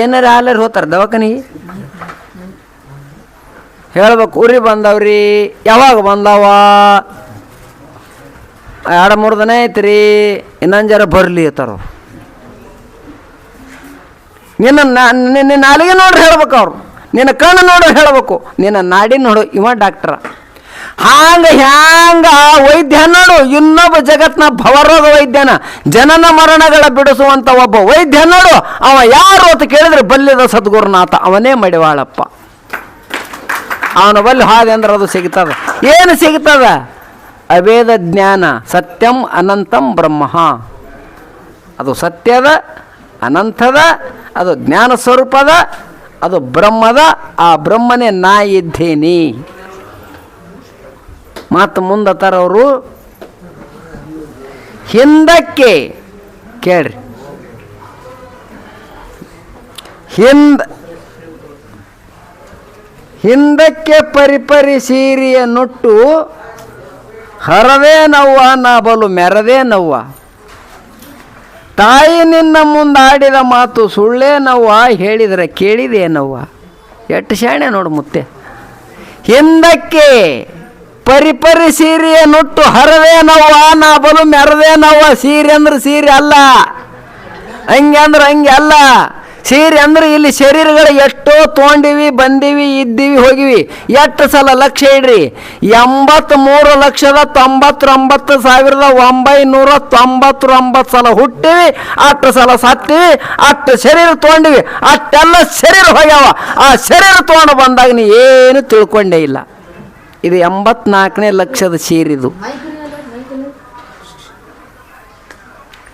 ಏನಾರ ಹಾಲರ್ ಹೋಗ್ತಾರೆ ದವಾಖಾನಿಗೆ ಹೇಳ್ಬೇಕು. ಉರಿ ಬಂದವ್ರಿ, ಯಾವಾಗ ಬಂದವ? 2-3 ದಿನ ಐತ್ರಿ, ಇನ್ನೊಂದು ಜರ ಬರಲಿ ಅತ್ತಾರ. ನಿನ್ನ ನಾಲಿಗೆ ನೋಡ್ರಿ ಹೇಳ್ಬೇಕು, ಅವ್ರು ನಿನ್ನ ಕಣ್ಣು ನೋಡ್ರಿ ಹೇಳ್ಬೇಕು, ನಿನ್ನ ನಾಡಿ ನೋಡು ಇವ ಡಾಕ್ಟ್ರ. ಹ್ಯಾಂಗ ವೈದ್ಯ ನೋಡು, ಇನ್ನೊಬ್ಬ ಜಗತ್ನ ಭವರೋಗ ವೈದ್ಯನ, ಜನನ ಮರಣಗಳ ಬಿಡಿಸುವಂಥ ಒಬ್ಬ ವೈದ್ಯ ನೋಡು. ಅವ ಯಾರು ಅಂತ ಕೇಳಿದ್ರೆ ಬಲ್ಲಿದ ಸದ್ಗುರುನಾಥ, ಅವನೇ ಮಡಿವಾಳಪ್ಪ. ಅವನ ಬಲ್ಲಿ ಹಾದೆ ಅಂದ್ರೆ ಅದು ಸಿಗ್ತದ. ಏನು ಸಿಗ್ತದ? ಅವೇದ ಜ್ಞಾನ, ಸತ್ಯಂ ಅನಂತಂ ಬ್ರಹ್ಮ. ಅದು ಸತ್ಯದ, ಅನಂತದ, ಅದು ಜ್ಞಾನ ಸ್ವರೂಪದ, ಅದು ಬ್ರಹ್ಮದ. ಆ ಬ್ರಹ್ಮನೇ ನಾ ಇದ್ದೇನೆ. ಮತ್ತು ಮುಂದತ್ತಾರ ಅವರು ಹಿಂದಕ್ಕೆ ಕೇಳ್ರಿ, ಹಿಂದಕ್ಕೆ ಪರಿಪರಿ ಸೀರಿಯ ನುಟ್ಟು ಹರದೇ ನವ್ವ ನಾ ಬಲು ಮೆರದೇ ನವ್ವ. ತಾಯಿ ನಿನ್ನ ಮುಂದಾಡಿದ ಮಾತು ಸುಳ್ಳೇ ನವ್ವ, ಹೇಳಿದರೆ ಕೇಳಿದೇನವ್ವ. ಎಷ್ಟು ಶಾಣೆ ನೋಡು ಮುತ್ತೆ. ಹಿಂದಕ್ಕೆ ಪರಿಪರಿ ಸೀರೆಯ ನುಟ್ಟು ಹರದೇ ನವ್ವ ನಾ ಬಲು ಮೆರದೇ ನವ್ವ. ಸೀರೆ ಅಂದ್ರೆ ಸೀರೆ ಅಲ್ಲ, ಹಂಗೆ ಅಂದ್ರೆ ಹಂಗೆ ಅಲ್ಲ. ಸೀರೆ ಅಂದ್ರೆ ಇಲ್ಲಿ ಶರೀರಗಳು ಎಷ್ಟೋ ತೊಗೊಂಡಿವಿ, ಬಂದೀವಿ, ಇದ್ದೀವಿ, ಹೋಗಿವಿ. ಎಷ್ಟು ಸಲ ಲಕ್ಷ ಇಡ್ರಿ, 83,99,999 ಸಲ ಹುಟ್ಟಿವಿ, 8 ಸಲ ಸತ್ತೀವಿ, 8 ಶರೀರ ತೊಗೊಂಡಿವಿ, ಅಷ್ಟೆಲ್ಲ ಶರೀರ ಹೋಗ್ಯಾವ. ಆ ಶರೀರ ತೊಗೊಂಡು ಬಂದಾಗ ನೀ ಏನು ತಿಳ್ಕೊಂಡೇ ಇಲ್ಲ. ಇದು 84ನೇ ಲಕ್ಷದ ಸೀರಿದು.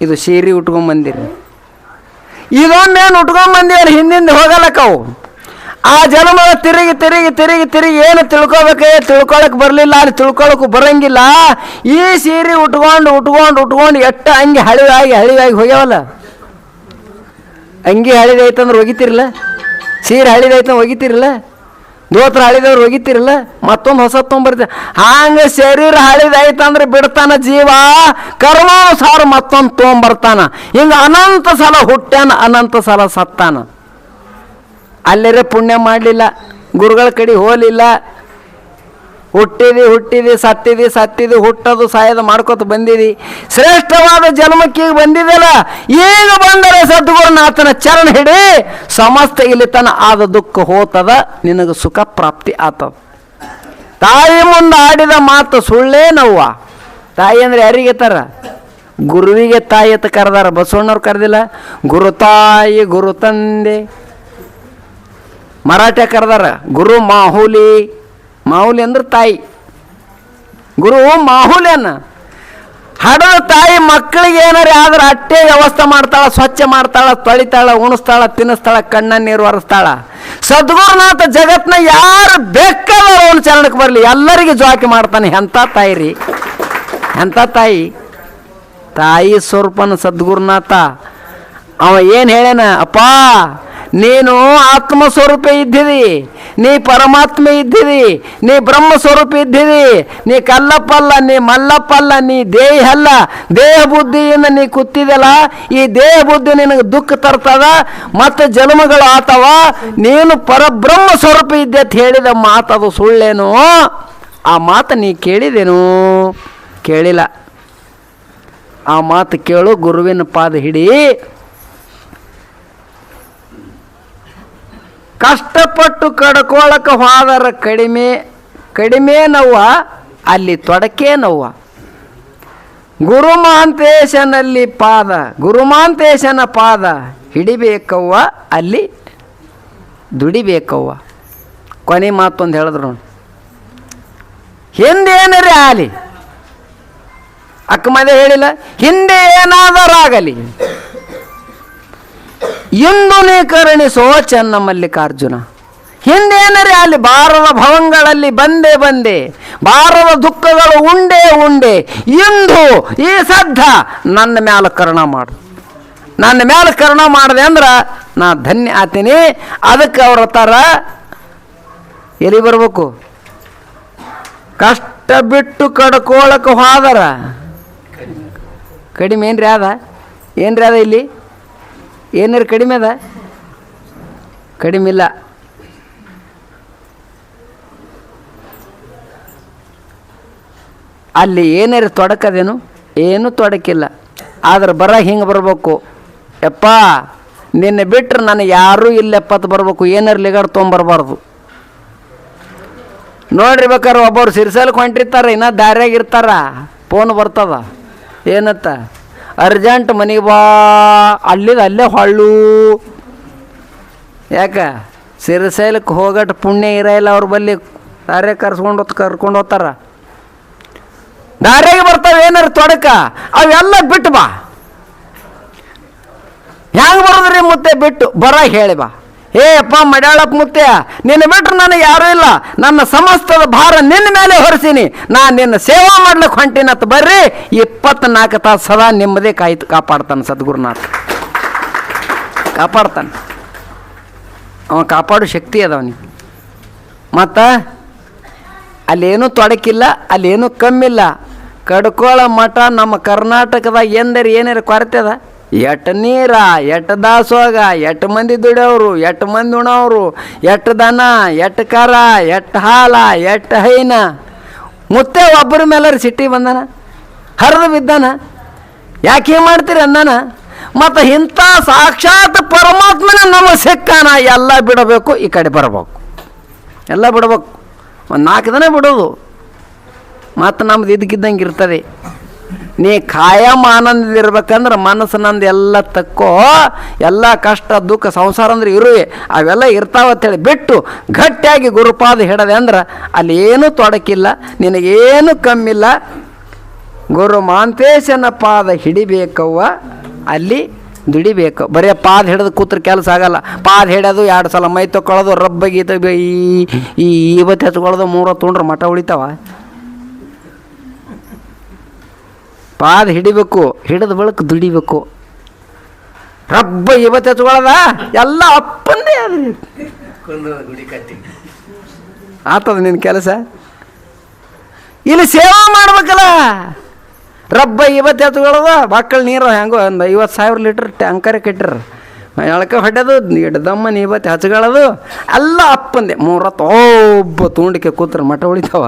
ಇದು ಸೀರೆ ಉಟ್ಕೊಂಡ್ಬಂದಿರಿ, ಇದೊಂದೇನು ಉಟ್ಕೊಂಡ್ಬಂದಿವಲ್ಲ, ಹಿಂದಿಂದ ಹೋಗಲ್ಲಕ್ಕವು. ಆ ಜನ್ಮ ತಿರುಗಿ ತಿರುಗಿ ತಿರುಗಿ ತಿರುಗಿ ಏನು ತಿಳ್ಕೊಳಕ್ ಬರಲಿಲ್ಲ, ಅಲ್ಲಿ ತಿಳ್ಕೊಳಕ್ಕೂ ಬರಂಗಿಲ್ಲ. ಈ ಸೀರೆ ಉಟ್ಕೊಂಡು ಎಟ್ಟ ಅಂಗಿ ಹಳಿವಾಗಿ ಹೋಗ್ಯಾವಲ್ಲ. ಅಂಗಿ ಹಳಿದೈತಂದ್ರೆ ಒಗಿತಿರಲ್ಲ, ಸೀರೆ ಹಳಿದೈತಂದ್ರೆ ಒಗಿತಿರಲ್ಲ, ದೋತ್ರ ಹಳಿದವ್ರು ಒಗಿತಿರಲ್ಲ, ಮತ್ತೊಂದು ಹೊಸ ತೊಗೊಂಬರ್ತೀರ. ಹಂಗೆ ಶರೀರ ಹಳಿದೈತಂದ್ರೆ ಬಿಡ್ತಾನ ಜೀವ, ಕರ್ಮಾನುಸಾರ ಮತ್ತೊಂದು ತೊಗೊಂಬರ್ತಾನ. ಹಿಂಗೆ ಅನಂತ ಸಲ ಹುಟ್ಟ್ಯಾನ, ಅನಂತ ಸಲ ಸತ್ತಾನ. ಅಲ್ಲರೇ ಪುಣ್ಯ ಮಾಡಲಿಲ್ಲ, ಗುರುಗಳ ಕಡೆ ಹೋಗಲಿಲ್ಲ. ಹುಟ್ಟಿದಿ ಸತ್ತಿದಿ ಹುಟ್ಟೋದು ಸಾಯೋದು ಮಾಡ್ಕೊತ ಬಂದಿದಿ. ಶ್ರೇಷ್ಠವಾದ ಜನ್ಮಕ್ಕೆ ಈಗ ಬಂದಿದೆಯಲ್ಲ, ಈಗ ಬಂದರೆ ಸದ್ಗುರುನಾಥನ ಚರಣ ಹಿಡಿ, ಸಮಸ್ತ ಇಲ್ಲಿ ತನ ಆದ ದುಃಖ ಹೋತದ, ನಿನಗೆ ಸುಖ ಪ್ರಾಪ್ತಿ ಆತದ. ತಾಯಿ ಮುಂದೆ ಆಡಿದ ಮಾತು ಸುಳ್ಳೇನವ್ವ. ತಾಯಿ ಅಂದರೆ ಯಾರಿಗೆ ತರ? ಗುರುವಿಗೆ ತಾಯಿ ಅಂತ ಕರೆದಾರ. ಬಸವಣ್ಣವ್ರು ಕರೆದಿಲ್ಲ, ಗುರು ತಾಯಿ ಗುರು ತಂದೆ. ಮರಾಠ ಕರೆದಾರ ಗುರು ಮಾಹುಲಿ. ಮಾಹುಲಿ ಅಂದ್ರೆ ತಾಯಿ, ಗುರು ಮಾಹುಲ್ಯನ. ಹಡದ ತಾಯಿ ಮಕ್ಕಳಿಗೆ ಏನಾರೇ ಆದ್ರೆ ಅಟ್ಟೆ ವ್ಯವಸ್ಥೆ ಮಾಡ್ತಾಳ, ಸ್ವಚ್ಛ ಮಾಡ್ತಾಳ, ತೊಳಿತಾಳ, ಉಣಿಸ್ತಾಳ, ತಿನ್ನಿಸ್ತಾಳ, ಕಣ್ಣ ನೀರು ಒರೆಸ್ತಾಳ. ಸದ್ಗುರುನಾಥ ಜಗತ್ನ ಯಾರು ಬೇಕಾದ್ರೂ ಅವನ ಚರಣಕ್ಕೆ ಬರಲಿ, ಎಲ್ಲರಿಗೆ ಜೋಕಿ ಮಾಡ್ತಾನೆ. ಎಂಥ ತಾಯಿ ರೀ, ಎಂಥ ತಾಯಿ! ತಾಯಿ ಸ್ವರೂಪನ ಸದ್ಗುರುನಾಥ. ಅವ ಏನು ಹೇಳ್ಯಾನ? ಅಪ್ಪ, ನೀನು ಆತ್ಮಸ್ವರೂಪ ಇದ್ದಿದಿ, ನೀ ಪರಮಾತ್ಮ ಇದ್ದಿದಿ, ನೀ ಬ್ರಹ್ಮಸ್ವರೂಪ ಇದ್ದಿದಿ, ನೀ ಕಲ್ಲಪ್ಪಲ್ಲ, ನೀ ಮಲ್ಲಪ್ಪಲ್ಲ, ನೀ ದೇಹ ಅಲ್ಲ. ದೇಹ ಬುದ್ಧಿಯಿಂದ ನೀ ಕೂತಿದೆಲ್ಲ, ಈ ದೇಹ ಬುದ್ಧಿ ನಿನಗೆ ದುಃಖ ತರ್ತದ, ಮತ್ತು ಜನ್ಮಗಳು ಆತವ. ನೀನು ಪರಬ್ರಹ್ಮ ಸ್ವರೂಪ ಇದ್ದೆ ಅಂತ ಹೇಳಿದ ಮಾತದು ಸುಳ್ಳೇನು? ಆ ಮಾತು ನೀ ಕೇಳಿದೇನು? ಕೇಳಿಲ್ಲ. ಆ ಮಾತು ಕೇಳು, ಗುರುವಿನ ಪಾದ ಹಿಡಿ. ಕಷ್ಟಪಟ್ಟು ಕಡ್ಕೊಳಕ್ಕೆ ಹೋದರ ಕಡಿಮೆ ನೋವ, ಅಲ್ಲಿ ತೊಡಕೆ ನೋವ. ಗುರುಮಾಂತೇಶನ ಪಾದ ಹಿಡಿಬೇಕವ್ವ, ಅಲ್ಲಿ ದುಡಿಬೇಕವ್ವ. ಕೊನೆ ಮಾತೊಂದು ಹೇಳಿದ್ರು ನೋಡಿ, ಹಿಂದೇನರೇ ಆಗಲಿ, ಅಕ್ಕ ಮದೆ ಹೇಳಿಲ್ಲ, ಹಿಂದೆ ಏನಾದರಾಗಲಿ ಇಂದು ನೀ ಕರುಣಿಸೋ ಚೆನ್ನ ಮಲ್ಲಿಕಾರ್ಜುನ. ಹಿಂದೇನರೇ ಅಲ್ಲಿ ಬಾರದ ಭವಂಗಳಲ್ಲಿ ಬಂದೆ, ಬಾರದ ದುಃಖಗಳು ಉಂಡೆ, ಇಂದು ಈ ಸದ್ದ ನನ್ನ ಮ್ಯಾಲ ಕರುಣ ಮಾಡು. ನನ್ನ ಮ್ಯಾಲ ಕರುಣ ಮಾಡಿದೆ ಅಂದ್ರೆ ನಾ ಧನ್ಯ ಆತೀನಿ. ಅದಕ್ಕೆ ಅವ್ರ ಥರ ಎಲ್ಲಿ ಬರ್ಬೇಕು? ಕಷ್ಟ ಬಿಟ್ಟು ಕಡ್ಕೊಳಕ್ಕೆ ಹೋದರ ಕಡಿಮೆ ಏನ್ರಿ ಅದ ಇಲ್ಲಿ? ಏನಾರು ಕಡಿಮೆ ಅದ? ಕಡಿಮೆ ಇಲ್ಲ. ಅಲ್ಲಿ ಏನಾರು ತೊಡಕದೇನು? ಏನೂ ತೊಡಕಿಲ್ಲ. ಆದ್ರೆ ಹಿಂಗೆ ಬರ್ಬೇಕು, ಯಪ್ಪ ನಿನ್ನ ಬಿಟ್ರೆ ನನಗೆ ಯಾರೂ ಇಲ್ಲಪ್ಪತ್ತು ಬರ್ಬೇಕು. ಏನಾರು ಲಿಗಾಡ್ ತೊಗೊಂಬರ್ಬಾರ್ದು. ನೋಡ್ರಿ ಬೇಕಾರೆ ಒಬ್ಬರು ಸಿರ್ಸಲ್ಗೆ ಹೊಂಟಿರ್ತಾರೆ, ಇನ್ನೂ ದಾರ್ಯಾಗ ಇರ್ತಾರ, ಫೋನ್ ಬರ್ತದ, ಏನತ್ತ ಅರ್ಜೆಂಟ್ ಮನೆಗೆ ಬಾ, ಅಲ್ಲೇ ಹೊಳ್ಳು. ಯಾಕೆ? ಸಿರಿಸೈಲಕ್ಕೆ ಹೋಗಟ್ಟು ಪುಣ್ಯ ಇರಲ್ಲ ಅವ್ರ ಬಲ್ಲಿ. ದಾರ್ಯಾಗ ಕರ್ಕೊಂಡು ಹೋಗ್ತಾರ, ದಾರ್ಯಾಗ ಬರ್ತಾವೆ ಏನಾರು ತೊಡಕ, ಅವೆಲ್ಲ ಬಿಟ್ಟು ಬಾ. ಹೆಂಗೆ ಬರೋದ್ರಿ ಮುತ್ತೆ? ಬಿಟ್ಟು ಹೇಳಿ ಬಾ. ಅಪ್ಪ ಮಡ್ಯಾಳಪ್ಪ ಮುತ್ತೆ, ನಿನ್ನ ಬಿಟ್ರೆ ನನಗೆ ಯಾರೂ ಇಲ್ಲ, ನನ್ನ ಸಮಸ್ತದ ಭಾರ ನಿನ್ನ ಮೇಲೆ ಹೊರಿಸೀನಿ, ನಾನು ನಿನ್ನ ಸೇವಾ ಮಾಡ್ಲಿಕ್ಕೆ ಹೊಂಟಿನತ್ ಬರ್ರಿ. 24 ತಾಸು ಸದಾ ನಿಮ್ಮದೇ ಕಾಪಾಡ್ತಾನೆ ಸದ್ಗುರುನಾಥ. ಕಾಪಾಡ್ತಾನೆ, ಅವ ಕಾಪಾಡೋ ಶಕ್ತಿ ಅದ ಅವನಿಗೆ. ಮತ್ತು ಅಲ್ಲೇನೂ ತೊಡಕಿಲ್ಲ, ಅಲ್ಲೇನೂ ಕಮ್ಮಿಲ್ಲ. ಕಡ್ಕೋಳ ಮಠ ನಮ್ಮ ಕರ್ನಾಟಕದಾಗ ಏನಾರು ಕೊರತೆ ಅದ? ಎಟ್ಟು ನೀರ, ಎಟ್ಟು ದಾಸೋಗ, ಎಟ್ಟು ಮಂದಿ ದುಡಿಯೋರು, ಎಟ್ಟು ಮಂದಿ ಉಣೋರು, ಎಟ್ಟು ದನ, ಎಟ್ಟು ಕರ, ಎಟ್ಟು ಹಾಲ, ಎಟ್ಟು ಹೈನ. ಮುತ್ತೆ ಒಬ್ಬರ ಮೇಲಾರು ಸಿಟ್ಟಿ ಬಂದಾನ, ಹರಿದು ಬಿದ್ದಾನ. ಯಾಕೆ ಮಾಡ್ತೀರಿ ಅಂದಾನ? ಮತ್ತು ಇಂಥ ಸಾಕ್ಷಾತ್ ಪರಮಾತ್ಮನ ನಮಗೆ ಸಿಕ್ಕಾನ. ಎಲ್ಲ ಬಿಡಬೇಕು, ಈ ಕಡೆ ಬರಬೇಕು, ಎಲ್ಲ ಬಿಡಬೇಕು. ಒಂದು 4 ದಿನ ಬಿಡೋದು, ಮತ್ತು ನಮ್ದು ಇದಕ್ಕಿದ್ದಂಗೆ ಇರ್ತದೆ. ನೀ ಕಾಯಂ ಆನಂದದಿರ್ಬೇಕಂದ್ರೆ ಮನಸ್ಸು ನಂದು ಎಲ್ಲ ತಕ್ಕೋ. ಎಲ್ಲ ಕಷ್ಟ ದುಃಖ ಸಂಸಾರ ಅಂದ್ರೆ ಇರುವೆ, ಅವೆಲ್ಲ ಇರ್ತಾವತ್ತೇಳಿ ಬಿಟ್ಟು ಗಟ್ಟಿಯಾಗಿ ಗುರುಪಾದ ಹಿಡದೆ ಅಂದ್ರೆ ಅಲ್ಲಿ ಏನೂ ತೊಡಕಿಲ್ಲ, ನಿನಗೇನು ಕಮ್ಮಿಲ್ಲ. ಗುರು ಮಾಂತೇಶನ ಪಾದ ಹಿಡಿಬೇಕವ್ವ, ಅಲ್ಲಿ ದುಡಿಬೇಕು. ಬರೀ ಪಾದ ಹಿಡಿದು ಕೂತ್ರೆ ಕೆಲಸ ಆಗಲ್ಲ. ಪಾದ ಹಿಡಿಯೋದು 2 ಸಲ ಮೈ ತೊಗೊಳ್ಳೋದು, ರಬ್ಬ ಗೀತ ಈ ಇವತ್ತು ಹಚ್ಕೊಳ್ಳೋದು 3 ತೊಗೊಂಡ್ರೆ ಮಠ ಉಳಿತಾವ. ಪಾದ ಹಿಡಿಬೇಕು, ಹಿಡಿದ ಬಳಿಕ ದುಡಿಬೇಕು. ರಬ್ಬ ಇವತ್ತು ಹಚ್ಕೊಳ್ಳೋದ ಎಲ್ಲ ಅಪ್ಪಂದೇ ಅದು ಆತದ ನಿನ್ನ ಕೆಲಸ. ಇಲ್ಲಿ ಸೇವಾ ಮಾಡ್ಬೇಕಲ್ಲ. ರಬ್ಬ ಇವತ್ತು ಹಚ್ಕೊಳ್ಳೋದ, ಮಕ್ಕಳು ನೀರು ಹೆಂಗೋ ಒಂದು 50,000 ಲೀಟ್ರ್ ಟ್ಯಾಂಕರ್ ಕಟ್ಟಿರ ಎಳಕ ಹೊಡ್ಯೋದು, ದಮ್ಮನ ಇವತ್ತು ಹಚ್ಕೊಳ್ಳೋದು ಎಲ್ಲ ಅಪ್ಪಂದೆ. 3 ಒಬ್ಬ ತುಂಡಿಕೆ ಕೂತ್ರೆ ಮಠ ಉಳಿತಾವ.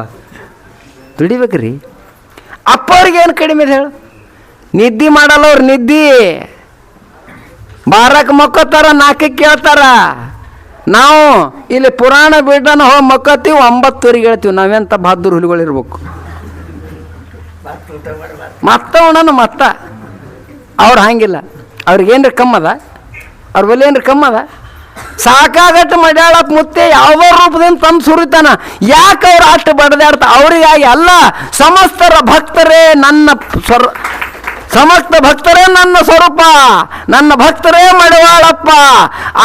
ದುಡಿಬೇಕ್ರಿ. ಅಪ್ಪವ್ರಿಗೆ ಏನು ಕಡಿಮೆ ಹೇಳು. ನಿದ್ದೆ ಮಾಡಲ್ಲ ಅವ್ರು. ನಿದ್ದೆ ಬಾರಕ್ಕೆ ಮಕ್ಕೋತಾರ, 4ಕ್ಕೆ ಕೇಳ್ತಾರ. ನಾವು ಇಲ್ಲಿ ಪುರಾಣ ಬಿಡನ ಹೋಗಿ ಮಕ್ಕೋತೀವಿ, 9:00 ಹೇಳ್ತೀವಿ. ನಾವೆಂತ ಬಹದ್ದೂರು ಹುಲಿಗಳಿರ್ಬೇಕು. ಮತ್ತ ಉಣ್ಣನು ಮತ್ತ. ಅವ್ರು ಹಂಗಿಲ್ಲ. ಅವ್ರಿಗೇನ್ರಿ ಕಮ್ಮದ? ಅವ್ರ ಬಲ್ಲಿ ಏನ್ರಿ ಕಮ್ಮದ? ಸಾಕಾಗಟ್ಟು ಮಡ್ಯಾಳಕ್ಕೆ ಮುತ್ತೆ ಯಾವುದೋ ರೂಪದಿಂದ ತಂದು ಸುರಿತಾನ. ಯಾಕೆ ಅವ್ರು ಅಷ್ಟು ಬಡ್ದಾಡ್ತ? ಅವರಿಗಾಗಿ ಅಲ್ಲ, ಸಮಸ್ತರ ಭಕ್ತರೇ ನನ್ನ ಸಮಸ್ತ ಭಕ್ತರೇ ನನ್ನ ಸ್ವರೂಪ, ನನ್ನ ಭಕ್ತರೇ ಮಡಿವಾಳಪ್ಪ.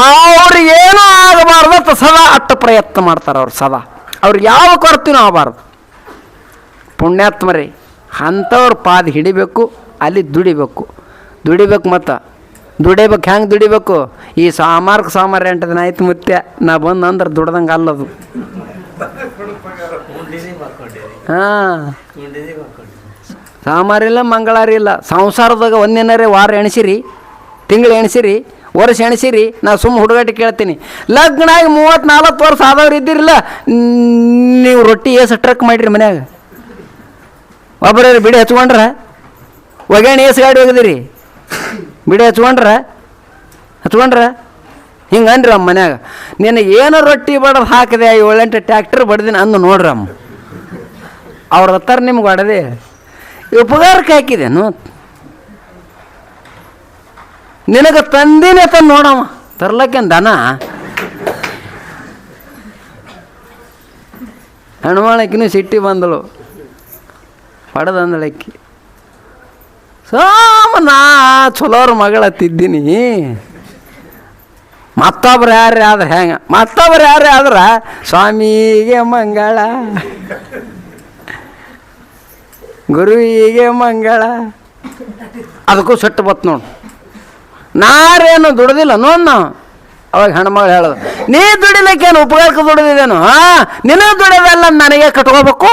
ಅವ್ರಿಗೇನೂ ಆಗಬಾರ್ದು ಸದಾ ಅಟ್ಟು ಪ್ರಯತ್ನ ಮಾಡ್ತಾರೆ ಅವ್ರು. ಸದಾ ಅವ್ರಿಗೆ ಯಾವ ಕೊರತೆನೂ ಆಗಬಾರ್ದು. ಪುಣ್ಯಾತ್ಮರೇ, ಅಂಥವ್ರ ಪಾದ ಹಿಡಿಬೇಕು, ಅಲ್ಲಿ ದುಡಿಬೇಕು. ಮತ್ತು ದುಡಿಬೇಕು. ಹೆಂಗೆ ದುಡಿಬೇಕು? ಈ ಸಾಮಾರು 8 ದಿನ ಆಯ್ತು ಮುತ್ಯ ನಾ ಬಂದು ಅಂದ್ರೆ ದುಡ್ದಂಗೆ ಅಲ್ಲದು. ಹಾಂ, ಸಾಮಾರಿಲ್ಲ, ಮಂಗಳಾರಿ ಇಲ್ಲ. ಸಂಸಾರದಾಗ ಒಂದಿನರೇ ವಾರ ಎಣಿಸಿರಿ, ತಿಂಗಳು ಎಣಿಸಿರಿ, ವರ್ಷ ಎಣಿಸಿರಿ. ನಾ ಹುಡುಗಾಟಿ ಕೇಳ್ತೀನಿ. ಲಗ್ನ ಆಗಿ 30-40 ವರ್ಷ ಆದವ್ರು ಇದ್ದಿರಲ್ಲ, ನೀವು ರೊಟ್ಟಿ ಏಸು ಟ್ರಕ್ ಮಾಡಿರಿ ಮನ್ಯಾಗ? ಒಬ್ಬರೇ ಬಿಡಿ ಹಚ್ಕೊಂಡ್ರ? ಒಗ್ಯಾಣಿ ಏಸು ಗಾಡಿ ಒಗದಿರಿ? ಬಿಡಿ ಹಚ್ಕೊಂಡ್ರ? ಹಿಂಗೆ ಅನ್ರಿ ಅಮ್ಮ ಮನ್ಯಾಗ. ನಿನಗೆ ಏನೋ ರೊಟ್ಟಿ ಬಡದು ಹಾಕಿದೆ, 7-8 ಟ್ಯಾಕ್ಟರ್ ಬಡ್ದಿನ ಅಂದು ನೋಡ್ರಿ ಅಮ್ಮ. ಅವ್ರ ಹತ್ತಾರ ನಿಮ್ಗೆ ಹೊಡೆದೆ ಉಪಕಾರಕ್ಕೆ ಹಾಕಿದೇನು? ನಿನಗೆ ತಂದಿನೇ ತಂದು ನೋಡಮ್ಮ. ತರ್ಲಕ್ಕೇನು ದನ? ಹೆಣ್ಮಾಳಕ್ಕಿನೂ ಸಿಟ್ಟಿ ಬಂದಳು, ಹೊಡೆದಂದಳಕ್ಕಿ. ನಾ ಚಲೋರ ಮಗಳತ್ತಿದ್ದೀನಿ. ಮತ್ತೊಬ್ರು ಯಾರೇ ಆದ್ರೆ ಹೆಂಗೆ? ಮತ್ತೊಬ್ರು ಯಾರೇ ಆದ್ರೆ ಸ್ವಾಮಿಗೆ ಮಂಗಳ, ಗುರುವಿಗೆ ಮಂಗಳ. ಅದಕ್ಕೂ ಸೆಟ್ಟು ಬತ್ತು ನೋಡು. ನಾರೇನು ದುಡ್ದಿಲ್ಲ ನೋಡ್ ನಾವು. ಅವಾಗ ಹೆಣ್ಮಗಳು ಹೇಳೋದು, ನೀ ದುಡಿಲಿಕ್ಕೇನು ಉಪಕಾರಕ್ಕೆ ದುಡಿದೇನು? ನಿನಗೆ ದುಡಿದೆಲ್ಲ ನನಗೆ ಕಟ್ಕೋಬೇಕು.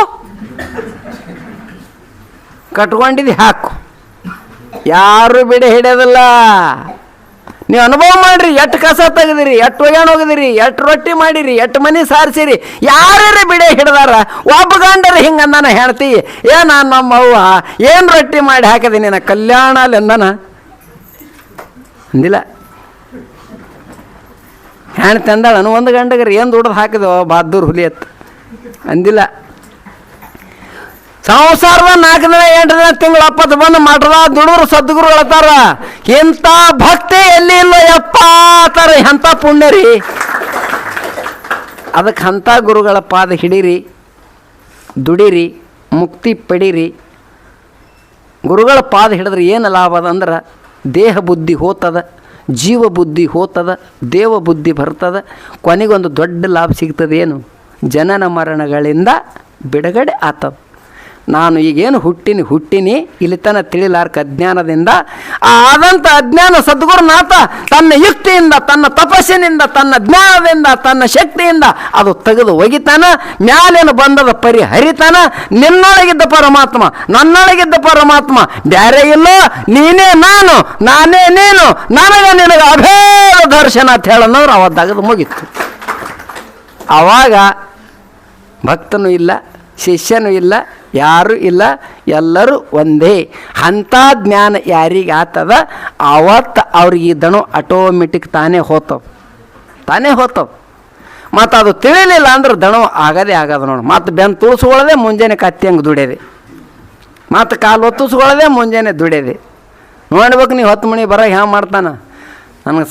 ಕಟ್ಕೊಂಡಿದ್ದು ಹಾಕು. ಯಾರು ಬಿಡಿ ಹಿಡಿಯೋದಿಲ್ಲ. ನೀವು ಅನುಭವ ಮಾಡಿರಿ. ಎಷ್ಟು ಕಸ ತೆಗೆದಿರಿ, ಎಷ್ಟು ಒಗ್ಯಾಣ ಹೋಗಿದಿರಿ, ಎಷ್ಟು ರೊಟ್ಟಿ ಮಾಡಿರಿ, ಎಷ್ಟು ಮನೆ ಸಾರಿಸಿರಿ. ಯಾರ್ಯಾರು ಬಿಡಿ ಹಿಡ್ದಾರ? ಒಬ್ಬ ಗಂಡರು ಹಿಂಗೆ ಅಂದಾನ ಹೇಳ್ತಿ, ನಮ್ಮ ಅವ್ವ ಏನು ರೊಟ್ಟಿ ಮಾಡಿ ಹಾಕಿದೀನಿ ನಾ ಕಲ್ಯಾಣ ಅಲ್ಲಿ ಅಂದಾನ? ಅಂದಿಲ್ಲ. ಹೆಣ್ತಿ ಅಂದಾಳ ಒಂದು ಗಂಡಗರಿ ಏನು ದುಡ್ದು ಹಾಕಿದೋ ಬಹದ್ದೂರು ಹುಲಿ ಎತ್ತು ಅಂದಿಲ್ಲ. ಸಂಸಾರದ 4 ದಿನ 8 ದಿನ ತಿಂಗಳು 70 ಬಂದು ಮಠದ ದುಡುರು ಸದ್ಗುರು ಹೇಳ್ತಾರ, ಇಂಥ ಭಕ್ತಿ ಎಲ್ಲಿ ಇಲ್ಲ ಯಪ್ಪ ಅಂತಾರ. ಎಂಥ ಪುಣ್ಯ ರೀ. ಅದಕ್ಕೆ ಅಂಥ ಗುರುಗಳ ಪಾದ ಹಿಡೀರಿ, ದುಡಿರಿ, ಮುಕ್ತಿ ಪಡೀರಿ. ಗುರುಗಳ ಪಾದ ಹಿಡಿದ್ರೆ ಏನು ಲಾಭ ಅದ ಅಂದ್ರೆ, ದೇಹ ಬುದ್ಧಿ ಹೋತದ, ಜೀವ ಬುದ್ಧಿ ಹೋತದ, ದೇವ ಬುದ್ಧಿ ಬರ್ತದ. ಕೊನೆಗೊಂದು ದೊಡ್ಡ ಲಾಭ ಸಿಗ್ತದೆ. ಏನು? ಜನನ ಮರಣಗಳಿಂದ ಬಿಡುಗಡೆ ಆತದ. ನಾನು ಈಗೇನು ಹುಟ್ಟಿನಿ ಇಲ್ಲಿ ತನ ತಿಳಿಲಾರ್ಕ ಅಜ್ಞಾನದಿಂದ ಆದಂಥ ಅಜ್ಞಾನ ಸದ್ಗುರುನಾಥ ತನ್ನ ಯುಕ್ತಿಯಿಂದ, ತನ್ನ ತಪಸ್ಸಿನಿಂದ, ತನ್ನ ಜ್ಞಾನದಿಂದ, ತನ್ನ ಶಕ್ತಿಯಿಂದ ಅದು ತೆಗೆದು ಒಗಿತಾನ. ಮ್ಯಾಲೇನು ಬಂದದ ಪರಿಹರಿತಾನ. ನಿನ್ನೊಳಗಿದ್ದ ಪರಮಾತ್ಮ, ನನ್ನೊಳಗಿದ್ದ ಪರಮಾತ್ಮ ಬ್ಯಾರೆ ಇಲ್ಲ. ನೀನೇ ನಾನು, ನಾನೇ ನೀನು, ನನಗೆ ನಿನಗೆ ಅಭೇದ ದರ್ಶನ ಅಂತ ಹೇಳೋನವ್ರು ಅವ ತೆಗೆದು ಮುಗಿತು. ಆವಾಗ ಭಕ್ತನೂ ಇಲ್ಲ, ಶಿಷ್ಯನೂ ಇಲ್ಲ, ಯಾರೂ ಇಲ್ಲ, ಎಲ್ಲರೂ ಒಂದೇ. ಅಂಥ ಜ್ಞಾನ ಯಾರಿಗೆ ಆತದ ಅವತ್ತು ಅವ್ರಿಗೆ ದಣು ಆಟೋಮೆಟಿಕ್ ತಾನೇ ಹೋತವ. ಮತ್ತು ಅದು ತಿಳಿಲಿಲ್ಲ ಅಂದ್ರೆ ದಣು ಆಗದೇ ನೋಡಿ. ಮತ್ತು ಬೆನ್ನು ತುಳಿಸ್ಕೊಳ್ಳೋದೆ ಮುಂಜಾನೆ ಕತ್ತಿ ಹಂಗೆ ದುಡಿಯೋದೆ, ಮತ್ತು ಕಾಲು ಒತ್ತಿಸ್ಕೊಳ್ಳೋದೆ ಮುಂಜಾನೆ ದುಡಿಯೋದೆ. ನೋಡ್ಬೇಕು ನೀವು 10 ಮಣಿ ಬರೋ ಹ್ಯಾಂಗೆ ಮಾಡ್ತಾನೆ. ನನಗೆ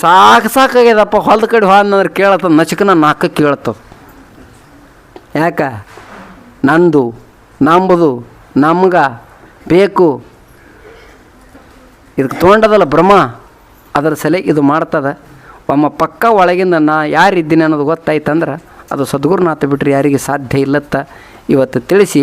ಸಾಕಾಗ್ಯದಪ್ಪ. ಹೊಲದ ಕಡೆ ಹೋದಂದ್ರೆ ಕೇಳತ್ತದ, ನಚಕನ 4 ಕೇಳ್ತದೆ. ಯಾಕ? ನಂದು, ನಂಬುದು, ನಮ್ಗೆ ಬೇಕು. ಇದಕ್ಕೆ ತೊಗೊಂಡದಲ್ಲ ಬ್ರಹ್ಮ, ಅದರ ಸಲ ಇದು ಮಾಡ್ತದೆ. ಒಮ್ಮ ಪಕ್ಕ ಒಳಗಿಂದ ನಾ ಯಾರಿದ್ದೀನಿ ಅನ್ನೋದು ಗೊತ್ತಾಯ್ತಂದ್ರೆ ಅದು ಸದ್ಗುರುನಾಥ ಬಿಟ್ಟರೆ ಯಾರಿಗೆ ಸಾಧ್ಯ ಇಲ್ಲತ್ತ ಇವತ್ತು ತಿಳಿಸಿ